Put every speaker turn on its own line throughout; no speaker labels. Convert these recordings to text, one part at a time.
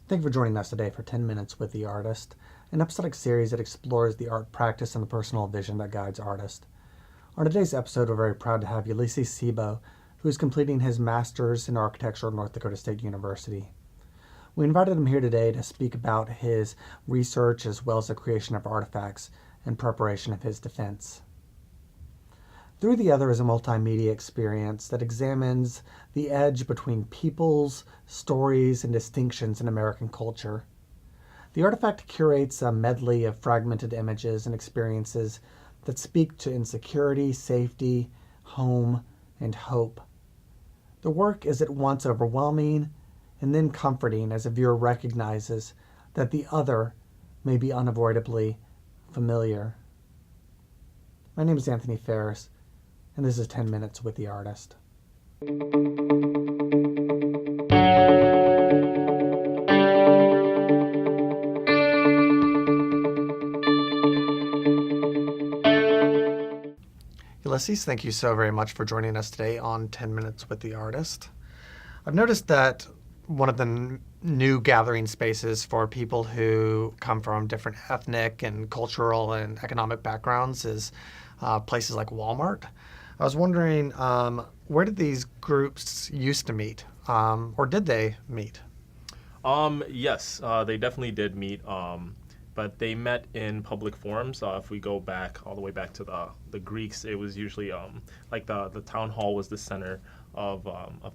Thank you for joining us today for 10 Minutes with the Artist, an episodic series that explores the art practice and the personal vision that guides artists. On today's episode, we're very proud to have Ulysses Sibo, who is completing his Master's in Architecture at North Dakota State University. We invited him here today to speak about his research as well as the creation of artifacts and preparation of his defense. Through the Other is a multimedia experience that examines the edge between peoples, stories, and distinctions in American culture. The artifact curates a medley of fragmented images and experiences that speak to insecurity, safety, home, and hope. The work is at once overwhelming and then comforting as a viewer recognizes that the other may be unavoidably familiar. My name is Anthony Ferris, and this is 10 Minutes with the Artist. Ulysses, thank you so very much for joining us today on 10 Minutes with the Artist. I've noticed that one of the new gathering spaces for people who come from different ethnic and cultural and economic backgrounds is places like Walmart. I was wondering, where did these groups used to meet, or did they meet?
Yes, they definitely did meet, but they met in public forums. If we go back all the way back to the Greeks, it was usually like the town hall was the center of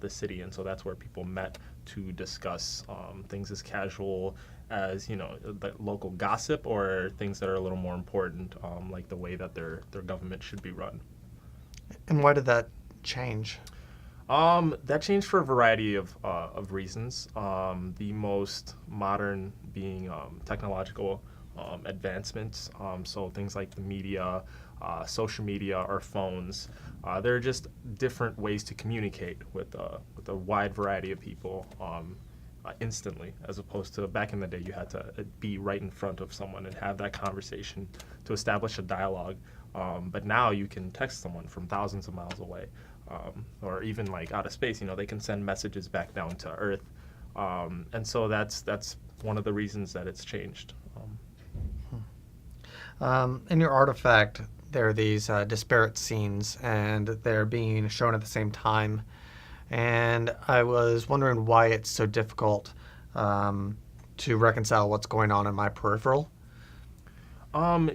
the city, and so that's where people met to discuss things as casual as the local gossip or things that are a little more important, like the way that their government should be run.
And why did that change?
That changed for a variety of reasons. The most modern being technological advancements. So things like the media, social media, or phones. There are just different ways to communicate with a wide variety of people instantly, as opposed to back in the day you had to be right in front of someone and have that conversation to establish a dialogue. But now you can text someone from thousands of miles away, or even like out of space. They can send messages back down to Earth, and so that's one of the reasons that it's changed.
In your artifact, there are these disparate scenes, and they're being shown at the same time. And I was wondering why it's so difficult to reconcile what's going on in my peripheral.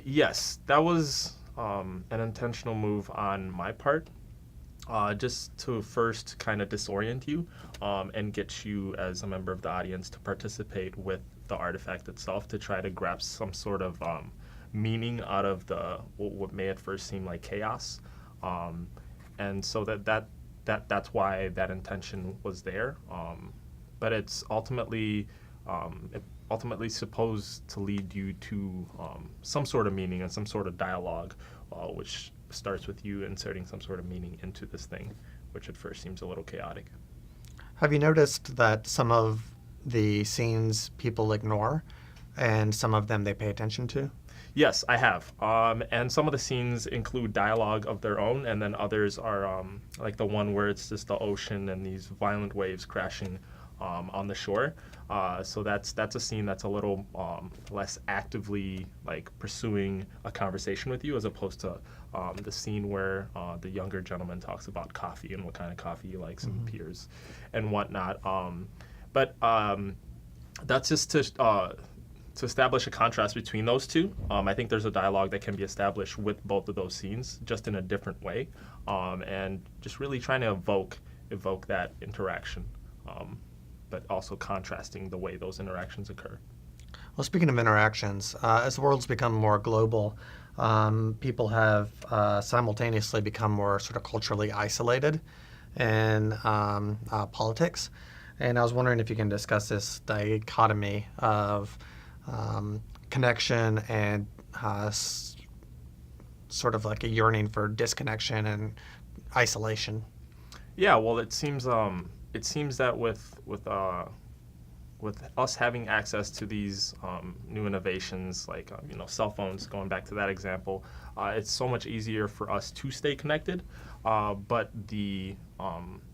Yes, that was an intentional move on my part, just to first kind of disorient you and get you as a member of the audience to participate with the artifact itself, to try to grasp some sort of meaning out of what may at first seem like chaos, and so that's why that intention was there. But it's ultimately supposed to lead you to some sort of meaning and some sort of dialogue, which starts with you inserting some sort of meaning into this thing, which at first seems a little chaotic.
Have you noticed that some of the scenes people ignore and some of them they pay attention to?
Yes, I have. And some of the scenes include dialogue of their own, and then others are like the one where it's just the ocean and these violent waves crashing on the shore. So that's a scene that's a little less actively like pursuing a conversation with you, as opposed to the scene where the younger gentleman talks about coffee and what kind of coffee he likes and peers and whatnot. But that's just to establish a contrast between those two. I think there's a dialogue that can be established with both of those scenes, just in a different way, and just really trying to evoke that interaction, but also contrasting the way those interactions occur.
Well, speaking of interactions, as the world's become more global, people have simultaneously become more sort of culturally isolated in politics. And I was wondering if you can discuss this dichotomy of connection and sort of like a yearning for disconnection and isolation.
Yeah, well, it seems that with us having access to these new innovations, like cell phones, going back to that example, it's so much easier for us to stay connected. but the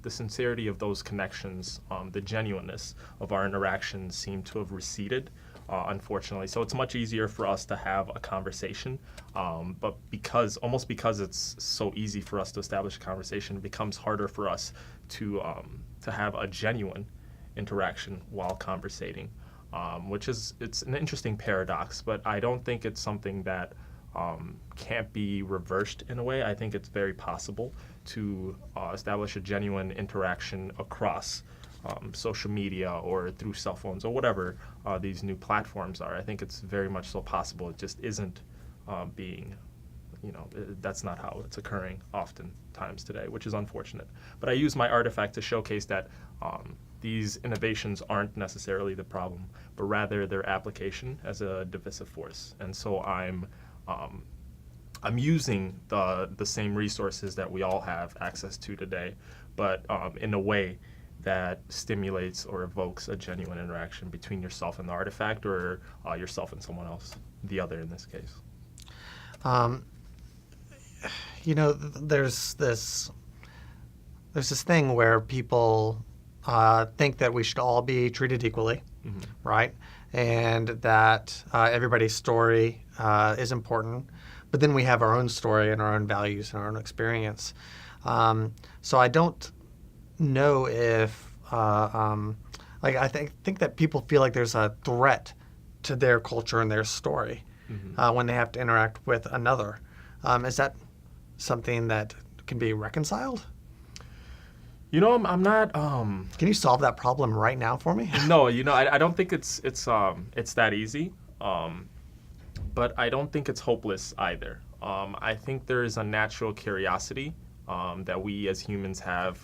sincerity of those connections, the genuineness of our interactions seem to have receded, unfortunately. So it's much easier for us to have a conversation, but because it's so easy for us to establish a conversation, it becomes harder for us to have a genuine interaction while conversating, it's an interesting paradox, but I don't think it's something that can't be reversed in a way. I think it's very possible to establish a genuine interaction across social media or through cell phones or whatever these new platforms are. I think it's very much so possible. It just isn't that's not how it's occurring oftentimes today, which is unfortunate. But I use my artifact to showcase that these innovations aren't necessarily the problem, but rather their application as a divisive force. And so I'm using the same resources that we all have access to today, but in a way that stimulates or evokes a genuine interaction between yourself and the artifact, or yourself and someone else, the other in this case.
There's this thing where people think that we should all be treated equally,
Mm-hmm.
right? And that everybody's story is important. But then we have our own story and our own values and our own experience. So I don't know if, I think that people feel like there's a threat to their culture and their story
Mm-hmm.
when they have to interact with another. Is that something that can be reconciled?
I'm not.
Can you solve that problem right now for me?
No, I don't think it's that easy. But I don't think it's hopeless either. I think there is a natural curiosity that we as humans have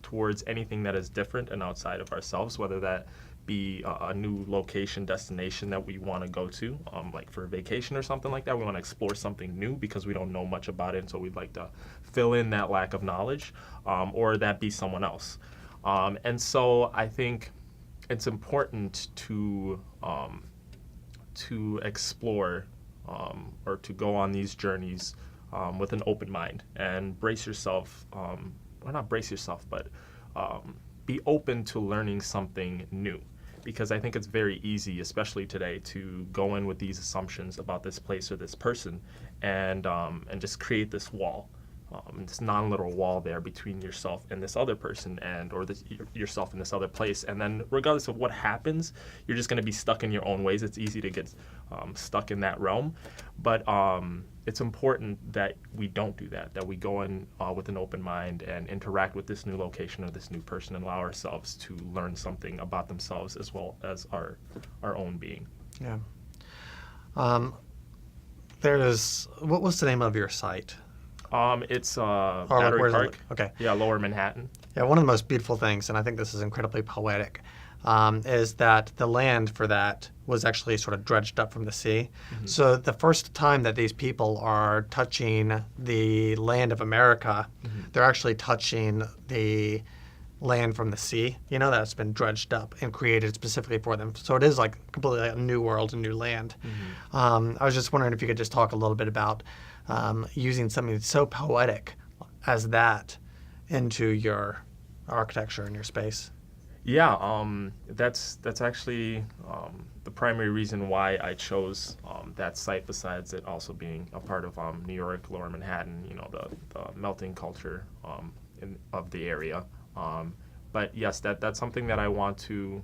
towards anything that is different and outside of ourselves, whether that be a new location, destination that we want to go to, like for a vacation or something like that. We want to explore something new because we don't know much about it, and so we'd like to fill in that lack of knowledge, or that be someone else. And so I think it's important to explore or to go on these journeys with an open mind and brace yourself, or not brace yourself, but be open to learning something new. Because I think it's very easy, especially today, to go in with these assumptions about this place or this person and just create this wall. This non-literal wall there between yourself and this other person, yourself and this other place. And then regardless of what happens, you're just going to be stuck in your own ways. It's easy to get stuck in that realm. But it's important that we don't do that we go in with an open mind and interact with this new location or this new person and allow ourselves to learn something about themselves as well as our own being.
Yeah. What was the name of your site?
It's Battery Park.
Okay.
Yeah, Lower Manhattan.
Yeah, one of the most beautiful things, and I think this is incredibly poetic, is that the land for that was actually sort of dredged up from the sea. Mm-hmm. So the first time that these people are touching the land of America, mm-hmm. they're actually touching the land from the sea, that's been dredged up and created specifically for them. So it is like completely a new world, a new land. Mm-hmm. I was just wondering if you could just talk a little bit about using something so poetic as that into your architecture and your space.
Yeah, that's actually the primary reason why I chose that site, besides it also being a part of New York, Lower Manhattan, the melting culture of the area. But yes, that's something that I want to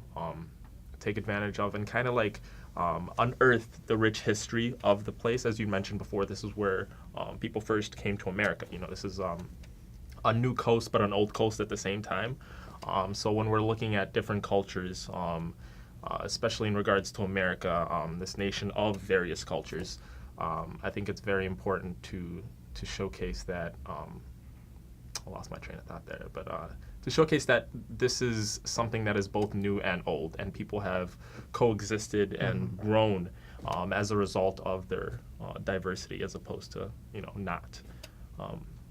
take advantage of and kind of like unearth the rich history of the place. As you mentioned before, this is where people first came to America. This is a new coast, but an old coast at the same time. So when we're looking at different cultures, especially in regards to America, this nation of various cultures, I think it's very important to showcase that. I lost my train of thought there, but to showcase that this is something that is both new and old, and people have coexisted and grown as a result of their diversity, as opposed to not.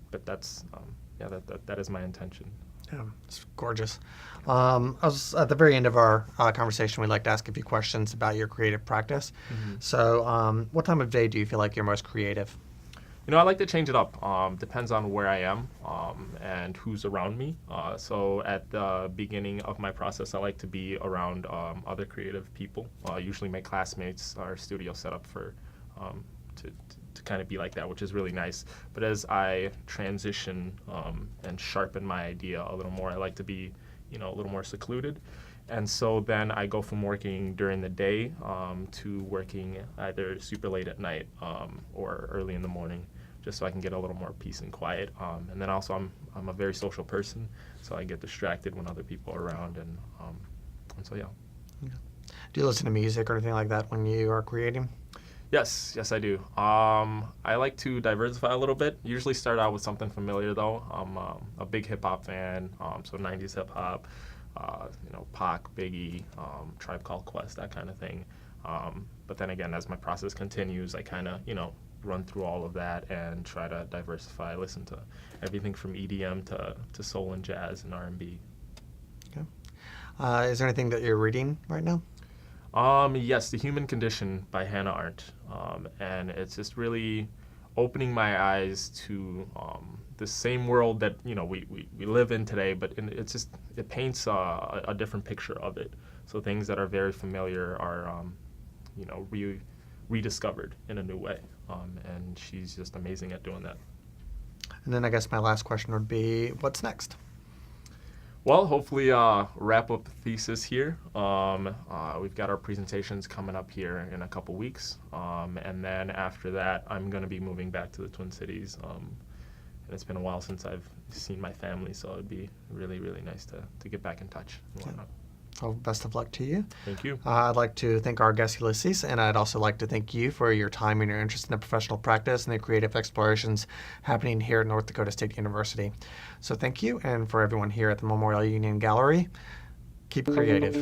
But that's that is my intention.
Yeah, it's gorgeous. I was at the very end of our conversation, we'd like to ask a few questions about your creative practice. Mm-hmm. So what time of day do you feel like you're most creative?
I like to change it up. Depends on where I am and who's around me. So at the beginning of my process, I like to be around other creative people. Usually my classmates are studio set up for to kind of be like that, which is really nice. But as I transition and sharpen my idea a little more, I like to be, a little more secluded. And so then I go from working during the day to working either super late at night or early in the morning, just so I can get a little more peace and quiet. And then also I'm a very social person, so I get distracted when other people are around, and so yeah.
Do you listen to music or anything like that when you are creating?
Yes, I do. I like to diversify a little bit. Usually start out with something familiar though. I'm a big hip hop fan, so 90s hip hop. Pac, Biggie, Tribe Called Quest, that kind of thing. But then again, as my process continues, I kind of, run through all of that and try to diversify. Listen to everything from EDM to soul and jazz and R&B.
Okay. Is there anything that you're reading right now?
Yes, The Human Condition by Hannah Arendt. And it's just really opening my eyes to the same world that we live in today, but it paints a different picture of it. So things that are very familiar are rediscovered in a new way, and she's just amazing at doing that.
And then I guess my last question would be, what's next?
Well, hopefully wrap up the thesis here. We've got our presentations coming up here in a couple weeks, and then after that I'm going to be moving back to the Twin Cities. And it's been a while since I've seen my family, so it'd be really, really nice to get back in touch and whatnot.
Well, best of luck to you.
Thank you.
I'd like to thank our guest, Ulysses, and I'd also like to thank you for your time and your interest in the professional practice and the creative explorations happening here at North Dakota State University. So thank you, and for everyone here at the Memorial Union Gallery, keep creative.